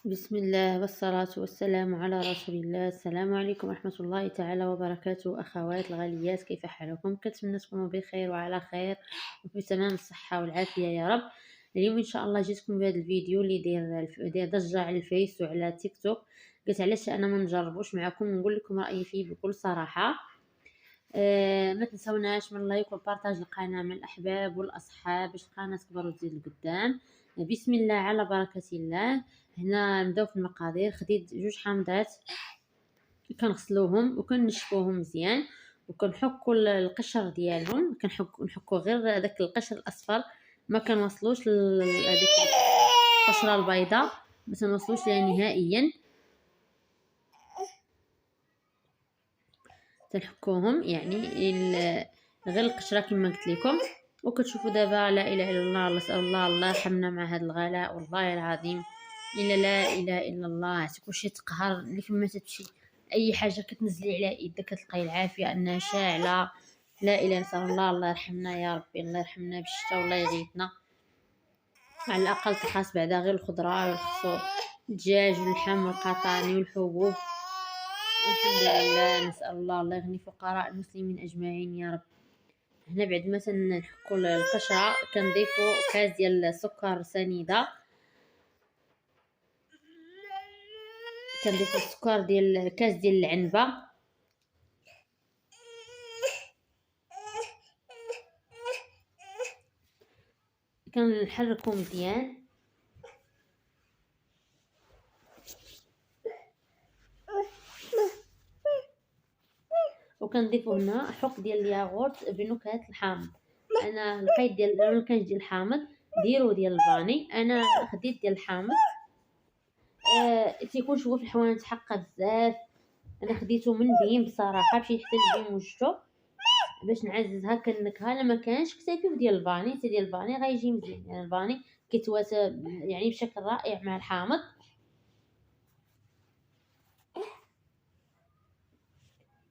بسم الله والصلاة والسلام على رسول الله. السلام عليكم ورحمة الله تعالى وبركاته. أخوات الغاليات، كيف حالكم؟ كنتمنى تكونوا بخير وعلى خير وفي تمام الصحة والعافية يا رب. اليوم إن شاء الله جيتكم بهذا الفيديو اللي داير ضجة على الفيس وعلى تيك توك. قلت علاش أنا ما نجربوش معكم ونقول لكم رأيي فيه بكل صراحة. ما تنسوناش من لايك والبارطاج القناة مع الأحباب والأصحاب باش القناة تكبر وتزيد لقدام. بسم الله على بركة الله. هنا نبداو في المقادير. خديت 2 حامضات كنغسلوهم وكنشفوهم مزيان وكنحكوا القشر ديالهم. نحكوا غير داك القشر الاصفر، ما كنوصلوش لهذيك القشره البيضاء، ما كنوصلوش ليها نهائيا. تنحكوهم يعني غير القشره كما قلت لكم. وكتشوفوا دابا لا اله الا الله، نسال الله يرحمنا مع هذا الغلاء والله العظيم. الا لا اله الا الله، كلشي تقهر اللي فما تمشي اي حاجه كتنزلي على يدك كتلقاي العافيه انها شاعله. لا اله، نسال الله يرحمنا يا ربي، الله يرحمنا بالشتاء والله يغيثنا. على الاقل تخاص بعدا غير الخضره والخصو الدجاج واللحم والقطاني والحبوب. الحمد لله، نسال الله يغني فقراء المسلمين اجمعين يا رب. هنا بعد ما تنحكوا القشره كنضيفوا كاس ديال السكر سنيده. كنضيفوا السكر ديال كاس ديال العنبه. كنحركو مزيان. وكنضيفو هنا حق ديال الياغورت بنكهه الحامض. انا لقيت ديال ما كانش ديال الحامض ديروا ديال الفاني، انا خديت ديال الحامض. تيكون شويه في الحوانت حقه بزاف. انا خديته من بين بصراحه، مشيت حتى لبين وجدته باش نعزز هكا النكهه. الا ما كانش كتفي ديال الفاني، حتى ديال الفاني غيجي مزيان. يعني الفاني كيتواتى يعني بشكل رائع مع الحامض.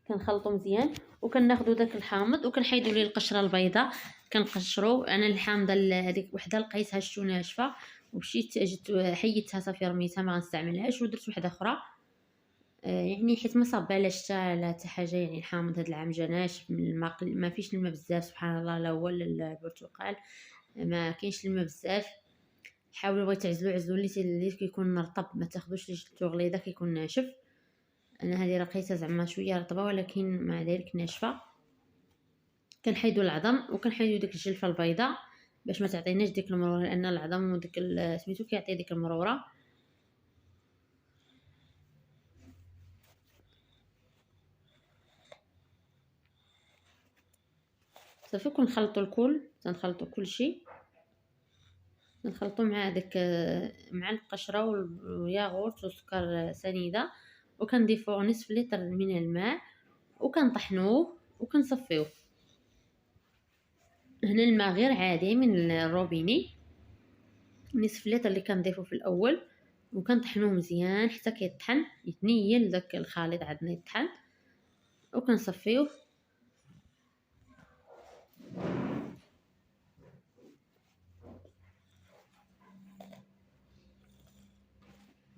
كنخلطو مزيان وكناخدو داك الحامض وكنحيدو ليه القشره البيضاء. كنقشرو. انا الحامضه هذيك وحده لقيتها شتو ناشفه ومشيت جيت حيدتها صافي رميتها ما غنستعملهاش ودرت وحده اخرى. يعني حيت ما صابالاش حتى حاجه. يعني الحامض هذا العام جا ناشف من الماء، ما فيش الماء بزاف سبحان الله. لا هو البرتقال ما كاينش الماء بزاف. حاولوا بغيت تعزلوا اللي كيكون رطب، ما تاخذوش اللي جبتو غليظه كيكون ناشف. انا هذه رقيتها زعما شويه رطبه ولكن مع ذلك ناشفه. كنحيدوا العظم وكنحيدوا ديك الجلفه البيضاء باش ما تعطيناش ديك المروره، لان العظم وديك سميتو كيعطي ديك المروره. صافي كنخلطوا الكل، تنخلطوا كل شيء. نخلطوا مع داك مع القشره والياغورت وسكر سنيده. وكنضيفوا نصف لتر من الماء وكنطحنوه وكنصفيوه. هنا الماء غير عادي من الروبيني، نصف لتر اللي كنضيفو في الاول. وكنطحنوه مزيان حتى كيطحن يتنيل داك الخليط عندنا يطحن. وكنصفيوه.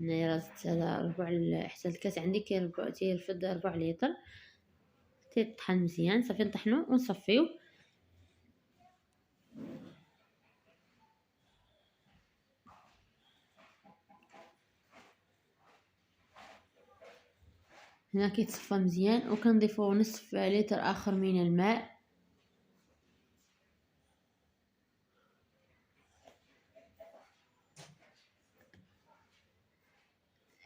هنايا رازت على حتى الكاس عندي تيرفد 4 لتر. تيطحن مزيان صافي نطحنوه ونصفيوه. هنا كيتصفى مزيان وكنضيفو نصف لتر اخر من الماء.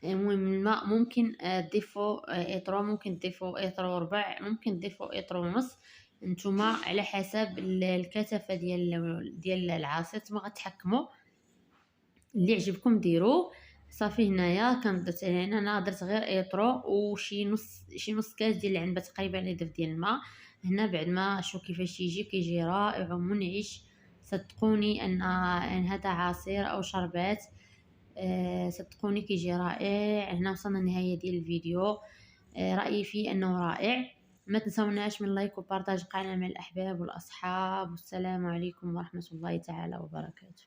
المهم الماء ممكن تضيفو اطرو، ممكن تضيفو اطرو وربع، ممكن تضيفو اطرو ونص. نتوما على حسب الكثافه ديال العصير ما غتحكموا اللي يعجبكم ديروه. صافي هنايا كنضيف يعني انا درت غير اطرو وشي نص كاس ديال العنبه تقريبا اللي درت ديال الماء. هنا بعد ما شوف كيفاش كيجي رائع ومنعش. صدقوني ان هذا عصير او شربات. صدقوني كيجي رائع. هنا وصلنا لنهايه ديال الفيديو. رايي فيه انه رائع. ما تنسوناش من لايك وبارطاج القناه مع الاحباب والاصحاب. والسلام عليكم ورحمه الله تعالى وبركاته.